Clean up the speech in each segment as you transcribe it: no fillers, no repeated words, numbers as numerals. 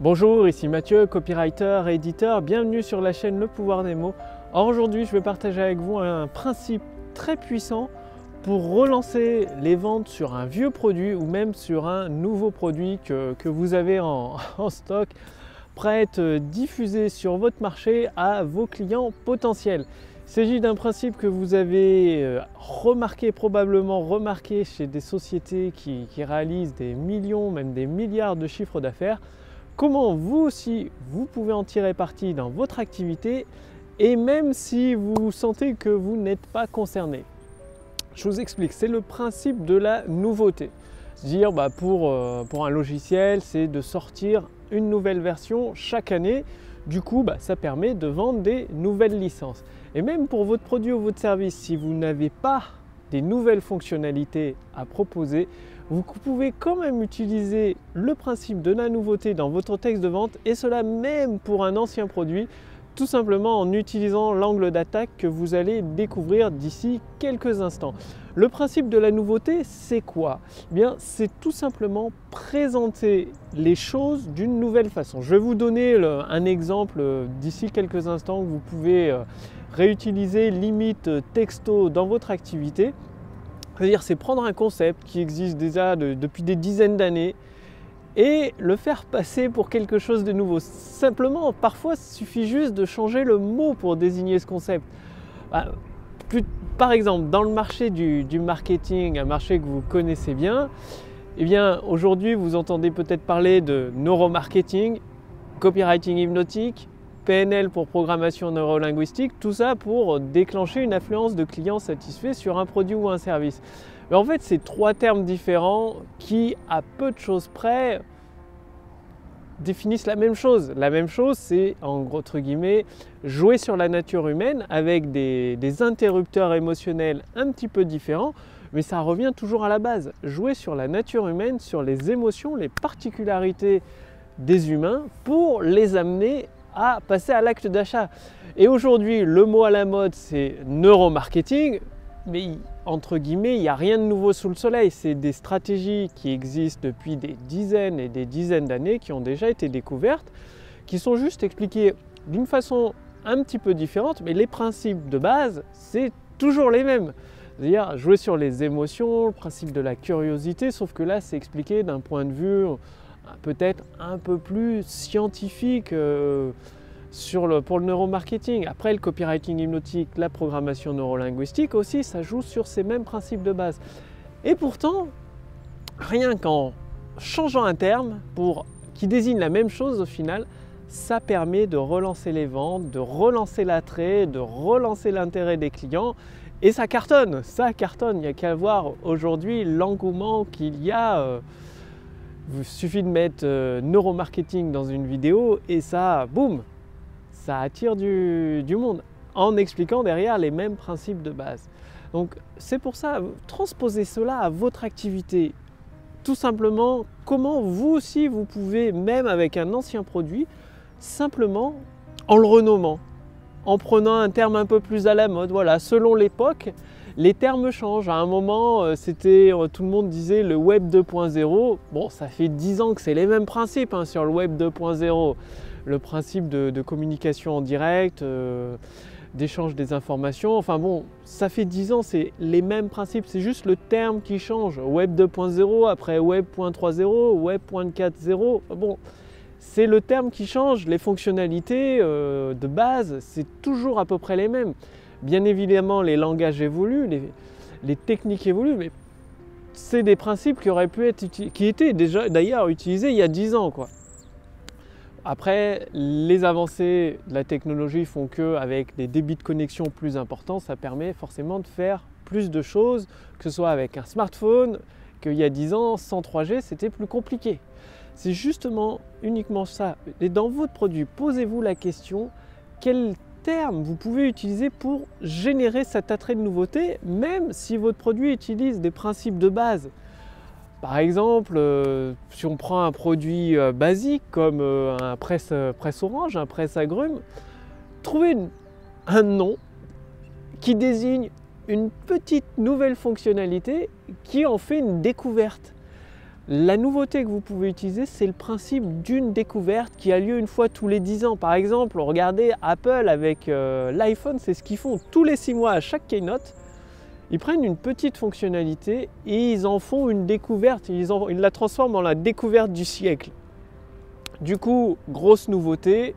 Bonjour, ici Mathieu, copywriter et éditeur. Bienvenue sur la chaîne Le Pouvoir des mots. Alors aujourd'hui, je vais partager avec vous un principe très puissant pour relancer les ventes sur un vieux produit ou même sur un nouveau produit que vous avez en stock, prêt à être diffusé sur votre marché à vos clients potentiels. Il s'agit d'un principe que vous avez probablement remarqué chez des sociétés qui réalisent des millions, même des milliards de chiffres d'affaires. Comment vous aussi, vous pouvez en tirer parti dans votre activité et même si vous sentez que vous n'êtes pas concerné. Je vous explique, c'est le principe de la nouveauté. C'est-à-dire pour un logiciel, c'est de sortir une nouvelle version chaque année. Du coup, ça permet de vendre des nouvelles licences. Et même pour votre produit ou votre service, si vous n'avez pas des nouvelles fonctionnalités à proposer, vous pouvez quand même utiliser le principe de la nouveauté dans votre texte de vente et cela même pour un ancien produit, tout simplement en utilisant l'angle d'attaque que vous allez découvrir d'ici quelques instants. Le principe de la nouveauté, c'est quoi? Eh bien, c'est tout simplement présenter les choses d'une nouvelle façon. Je vais vous donner un exemple d'ici quelques instants que vous pouvez réutiliser limite texto dans votre activité. C'est-à-dire, c'est prendre un concept qui existe déjà depuis des dizaines d'années et le faire passer pour quelque chose de nouveau. Simplement, parfois, il suffit juste de changer le mot pour désigner ce concept. Par exemple, dans le marché du marketing, un marché que vous connaissez bien, eh bien, aujourd'hui, vous entendez peut-être parler de neuromarketing, copywriting hypnotique, PNL pour programmation neurolinguistique, tout ça pour déclencher une affluence de clients satisfaits sur un produit ou un service. Mais en fait, c'est trois termes différents qui, à peu de choses près, définissent la même chose. La même chose, c'est, entre guillemets, jouer sur la nature humaine avec des interrupteurs émotionnels un petit peu différents, mais ça revient toujours à la base. Jouer sur la nature humaine, sur les émotions, les particularités des humains pour les amener à passer à l'acte d'achat. Et aujourd'hui, le mot à la mode, c'est neuromarketing, mais entre guillemets, il n'y a rien de nouveau sous le soleil. C'est des stratégies qui existent depuis des dizaines et des dizaines d'années, qui ont déjà été découvertes, qui sont juste expliquées d'une façon un petit peu différente, mais les principes de base, c'est toujours les mêmes. C'est-à-dire jouer sur les émotions, le principe de la curiosité, sauf que là, c'est expliqué d'un point de vue peut-être un peu plus scientifique pour le neuromarketing. Après, le copywriting hypnotique, la programmation neurolinguistique aussi, ça joue sur ces mêmes principes de base. Et pourtant, rien qu'en changeant un terme qui désigne la même chose au final, ça permet de relancer les ventes, de relancer l'attrait, de relancer l'intérêt des clients. Et ça cartonne, il n'y a qu'à voir aujourd'hui l'engouement qu'il y a. Il suffit de mettre neuromarketing dans une vidéo et ça, boum, ça attire du monde en expliquant derrière les mêmes principes de base. Donc c'est pour ça, transposez cela à votre activité. Tout simplement, comment vous aussi vous pouvez, même avec un ancien produit, simplement en le renommant, en prenant un terme un peu plus à la mode. Voilà, selon l'époque, les termes changent. À un moment, tout le monde disait le web 2.0. Bon, ça fait 10 ans que c'est les mêmes principes sur le web 2.0. Le principe de communication en direct, d'échange des informations. Enfin bon, ça fait 10 ans, c'est les mêmes principes. C'est juste le terme qui change. Web 2.0, après web.3.0, web.4.0. Bon, c'est le terme qui change. Les fonctionnalités de base, c'est toujours à peu près les mêmes. Bien évidemment, les langages évoluent, les techniques évoluent, mais c'est des principes qui étaient déjà d'ailleurs utilisés il y a 10 ans, quoi. Après, les avancées de la technologie font qu'avec des débits de connexion plus importants, ça permet forcément de faire plus de choses, que ce soit avec un smartphone, qu'il y a 10 ans, sans 3G, c'était plus compliqué. C'est justement uniquement ça. Et dans votre produit, posez-vous la question, quel terme vous pouvez utiliser pour générer cet attrait de nouveauté, même si votre produit utilise des principes de base. Par exemple, si on prend un produit basique comme un presse orange, un presse agrumes, trouvez un nom qui désigne une petite nouvelle fonctionnalité qui en fait une découverte. La nouveauté que vous pouvez utiliser, c'est le principe d'une découverte qui a lieu une fois tous les 10 ans. Par exemple, regardez Apple avec l'iPhone, c'est ce qu'ils font tous les 6 mois à chaque keynote. Ils prennent une petite fonctionnalité et ils en font une découverte, ils la transforment en la découverte du siècle. Du coup, grosse nouveauté,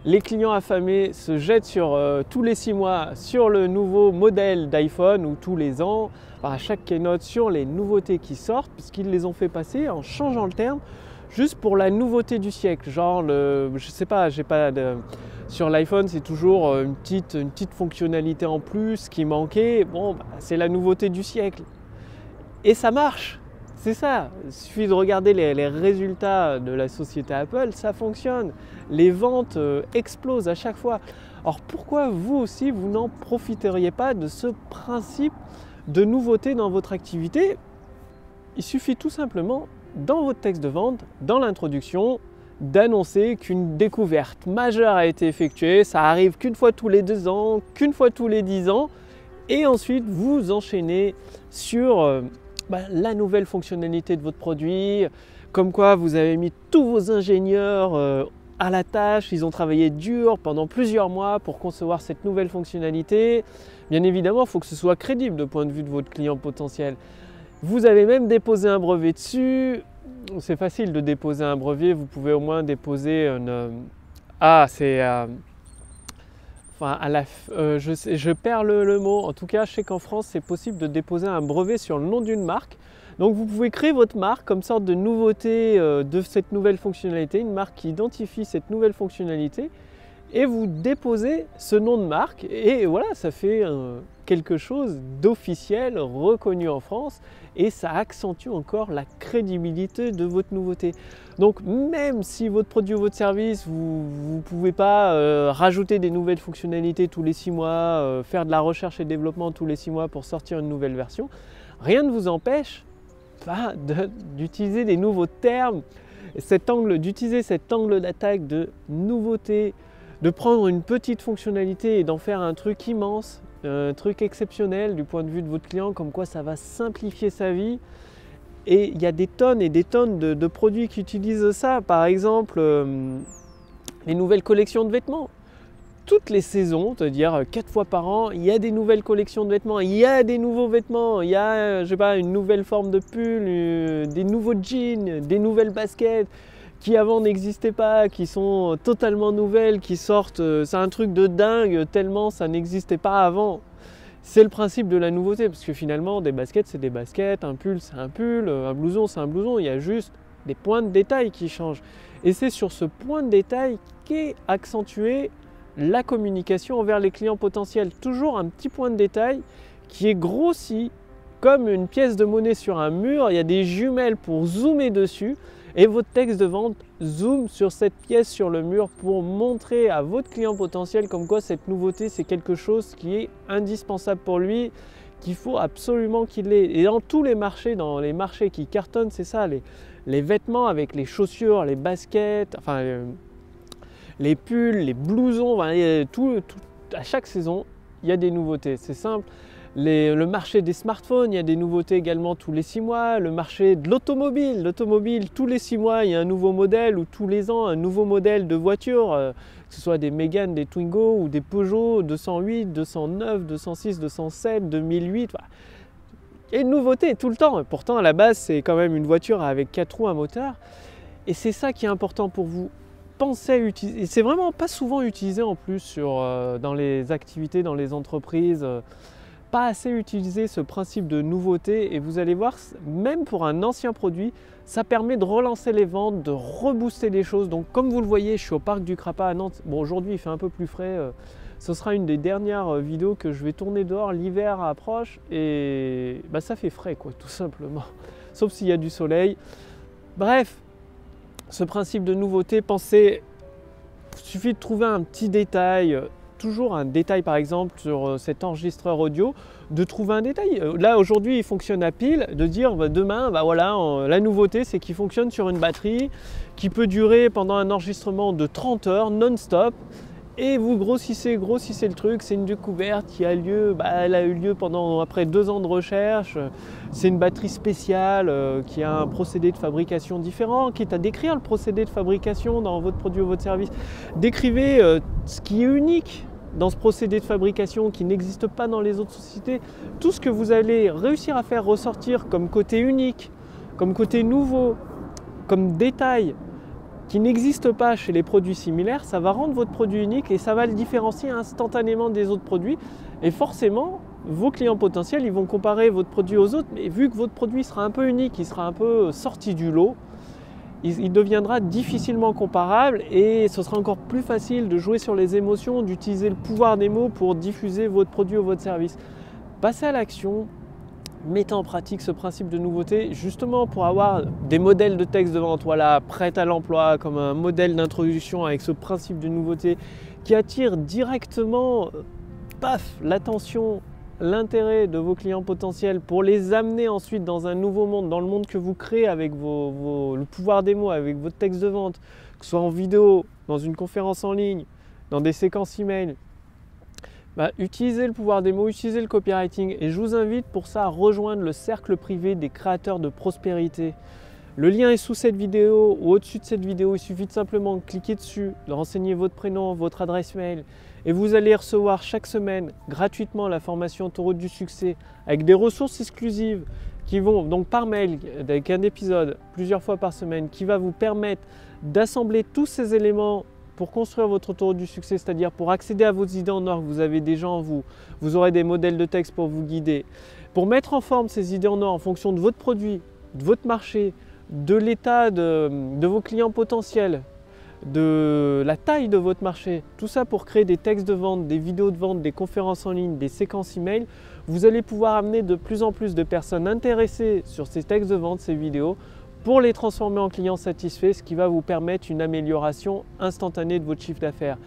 les clients affamés se jettent sur tous les 6 mois sur le nouveau modèle d'iPhone ou tous les ans, à chaque keynote sur les nouveautés qui sortent, puisqu'ils les ont fait passer en changeant le terme, juste pour la nouveauté du siècle. Genre, je sais pas, sur l'iPhone, c'est toujours une petite fonctionnalité en plus qui manquait. Bon, c'est la nouveauté du siècle. Et ça marche. C'est ça, il suffit de regarder les résultats de la société Apple, ça fonctionne. Les ventes explosent à chaque fois. Alors pourquoi vous aussi, vous n'en profiteriez pas de ce principe de nouveauté dans votre activité? Il suffit tout simplement, dans votre texte de vente, dans l'introduction, d'annoncer qu'une découverte majeure a été effectuée. Ça arrive qu'une fois tous les 2 ans, qu'une fois tous les 10 ans. Et ensuite, vous enchaînez sur la nouvelle fonctionnalité de votre produit, comme quoi vous avez mis tous vos ingénieurs à la tâche, ils ont travaillé dur pendant plusieurs mois pour concevoir cette nouvelle fonctionnalité. Bien évidemment, il faut que ce soit crédible de point de vue de votre client potentiel. Vous avez même déposé un brevet dessus. C'est facile de déposer un brevet, vous pouvez au moins déposer je perds le mot. En tout cas, je sais qu'en France, c'est possible de déposer un brevet sur le nom d'une marque. Donc vous pouvez créer votre marque comme sorte de nouveauté de cette nouvelle fonctionnalité, une marque qui identifie cette nouvelle fonctionnalité, et vous déposez ce nom de marque, et voilà, ça fait quelque chose d'officiel, reconnu en France, et ça accentue encore la crédibilité de votre nouveauté. Donc même si votre produit ou votre service, vous ne pouvez pas rajouter des nouvelles fonctionnalités tous les 6 mois, faire de la recherche et développement tous les 6 mois pour sortir une nouvelle version, rien ne vous empêche d'utiliser des nouveaux termes, d'utiliser cet angle d'attaque de nouveauté, de prendre une petite fonctionnalité et d'en faire un truc immense, un truc exceptionnel du point de vue de votre client, comme quoi ça va simplifier sa vie. Et il y a des tonnes et des tonnes de produits qui utilisent ça. Par exemple, les nouvelles collections de vêtements. Toutes les saisons, c'est-à-dire 4 fois par an, il y a des nouvelles collections de vêtements, il y a des nouveaux vêtements, il y a une nouvelle forme de pull, des nouveaux jeans, des nouvelles baskets qui avant n'existaient pas, qui sont totalement nouvelles, qui sortent. C'est un truc de dingue tellement ça n'existait pas avant. C'est le principe de la nouveauté, parce que finalement, des baskets, c'est des baskets, un pull, c'est un pull, un blouson, c'est un blouson. Il y a juste des points de détail qui changent. Et c'est sur ce point de détail qu'est accentué la communication envers les clients potentiels. Toujours un petit point de détail qui est grossi comme une pièce de monnaie sur un mur. Il y a des jumelles pour zoomer dessus et votre texte de vente zoome sur cette pièce sur le mur pour montrer à votre client potentiel comme quoi cette nouveauté, c'est quelque chose qui est indispensable pour lui, qu'il faut absolument qu'il l'ait. Et dans tous les marchés, dans les marchés qui cartonnent, c'est ça, les vêtements avec les chaussures, les baskets, les pulls, les blousons, à chaque saison, il y a des nouveautés. C'est simple. Le marché des smartphones, il y a des nouveautés également tous les 6 mois. Le marché de l'automobile, tous les 6 mois, il y a un nouveau modèle, ou tous les ans, un nouveau modèle de voiture, que ce soit des Mégane, des Twingo ou des Peugeot 208, 209, 206, 207, 2008. Voilà. Il y a une nouveauté tout le temps. Pourtant, à la base, c'est quand même une voiture avec 4 roues, un moteur. Et c'est ça qui est important pour vous. Pensez à utiliser, et c'est vraiment pas souvent utilisé en plus dans les activités, dans les entreprises, pas assez utilisé ce principe de nouveauté, et vous allez voir, même pour un ancien produit, ça permet de relancer les ventes, de rebooster les choses. Donc comme vous le voyez, je suis au parc du Crapa à Nantes. Bon, aujourd'hui il fait un peu plus frais, ce sera une des dernières vidéos que je vais tourner dehors, l'hiver approche et ça fait frais quoi, tout simplement, sauf s'il y a du soleil. Bref, ce principe de nouveauté, il suffit de trouver un petit détail, toujours un détail par exemple sur cet enregistreur audio, de trouver un détail. Là aujourd'hui il fonctionne à pile, de dire demain la nouveauté c'est qu'il fonctionne sur une batterie qui peut durer pendant un enregistrement de 30 heures non-stop Et vous grossissez le truc, c'est une découverte qui a lieu, elle a eu lieu après 2 ans de recherche. C'est une batterie spéciale qui a un procédé de fabrication différent, quitte à décrire le procédé de fabrication dans votre produit ou votre service. Décrivez ce qui est unique dans ce procédé de fabrication qui n'existe pas dans les autres sociétés. Tout ce que vous allez réussir à faire ressortir comme côté unique, comme côté nouveau, comme détail, qui n'existe pas chez les produits similaires, ça va rendre votre produit unique et ça va le différencier instantanément des autres produits. Et forcément, vos clients potentiels, ils vont comparer votre produit aux autres, mais vu que votre produit sera un peu unique, il sera un peu sorti du lot, il deviendra difficilement comparable et ce sera encore plus facile de jouer sur les émotions, d'utiliser le pouvoir des mots pour diffuser votre produit ou votre service. Passez à l'action. Mettez en pratique ce principe de nouveauté justement pour avoir des modèles de texte devant toi là, prêts à l'emploi, comme un modèle d'introduction avec ce principe de nouveauté qui attire directement l'attention, l'intérêt de vos clients potentiels pour les amener ensuite dans un nouveau monde, dans le monde que vous créez avec le pouvoir des mots, avec votre texte de vente, que ce soit en vidéo, dans une conférence en ligne, dans des séquences email. Utilisez le pouvoir des mots, utilisez le copywriting et je vous invite pour ça à rejoindre le cercle privé des créateurs de prospérité. Le lien est sous cette vidéo ou au-dessus de cette vidéo, il suffit de simplement cliquer dessus, de renseigner votre prénom, votre adresse mail et vous allez recevoir chaque semaine gratuitement la formation Autoroute du succès avec des ressources exclusives qui vont donc par mail avec un épisode plusieurs fois par semaine qui va vous permettre d'assembler tous ces éléments pour construire votre autoroute du succès, c'est-à-dire pour accéder à vos idées en or que vous avez déjà en vous. Vous aurez des modèles de texte pour vous guider. Pour mettre en forme ces idées en or en fonction de votre produit, de votre marché, de l'état de vos clients potentiels, de la taille de votre marché, tout ça pour créer des textes de vente, des vidéos de vente, des conférences en ligne, des séquences email, vous allez pouvoir amener de plus en plus de personnes intéressées sur ces textes de vente, ces vidéos, pour les transformer en clients satisfaits, ce qui va vous permettre une amélioration instantanée de votre chiffre d'affaires.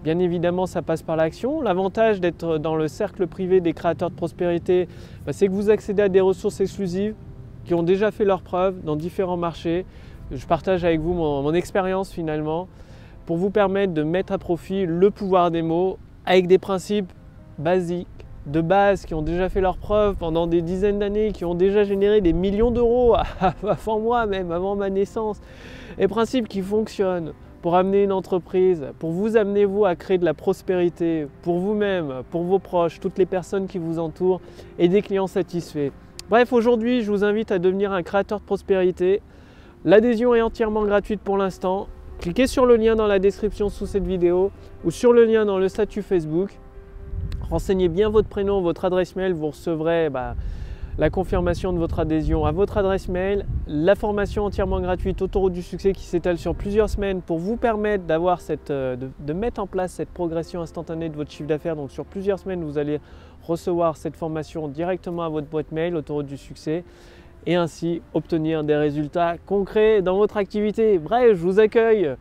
Bien évidemment, ça passe par l'action. L'avantage d'être dans le cercle privé des créateurs de prospérité, c'est que vous accédez à des ressources exclusives qui ont déjà fait leurs preuves dans différents marchés. Je partage avec vous mon expérience finalement pour vous permettre de mettre à profit le pouvoir des mots avec des principes basiques, de base, qui ont déjà fait leurs preuves pendant des dizaines d'années, qui ont déjà généré des millions d'euros avant moi même, avant ma naissance. Des principes qui fonctionnent pour amener une entreprise, pour vous amener vous à créer de la prospérité pour vous-même, pour vos proches, toutes les personnes qui vous entourent et des clients satisfaits. Bref, aujourd'hui, je vous invite à devenir un créateur de prospérité. L'adhésion est entièrement gratuite pour l'instant. Cliquez sur le lien dans la description sous cette vidéo ou sur le lien dans le statut Facebook. Renseignez bien votre prénom, votre adresse mail, vous recevrez la confirmation de votre adhésion à votre adresse mail, la formation entièrement gratuite Autoroute du succès qui s'étale sur plusieurs semaines pour vous permettre de mettre en place cette progression instantanée de votre chiffre d'affaires. Donc sur plusieurs semaines, vous allez recevoir cette formation directement à votre boîte mail, Autoroute du succès, et ainsi obtenir des résultats concrets dans votre activité. Bref, je vous accueille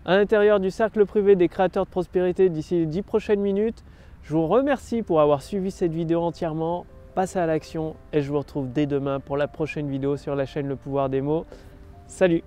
à l'intérieur du cercle privé des créateurs de prospérité d'ici les 10 prochaines minutes. Je vous remercie pour avoir suivi cette vidéo entièrement. Passez à l'action et je vous retrouve dès demain pour la prochaine vidéo sur la chaîne Le Pouvoir des Mots. Salut!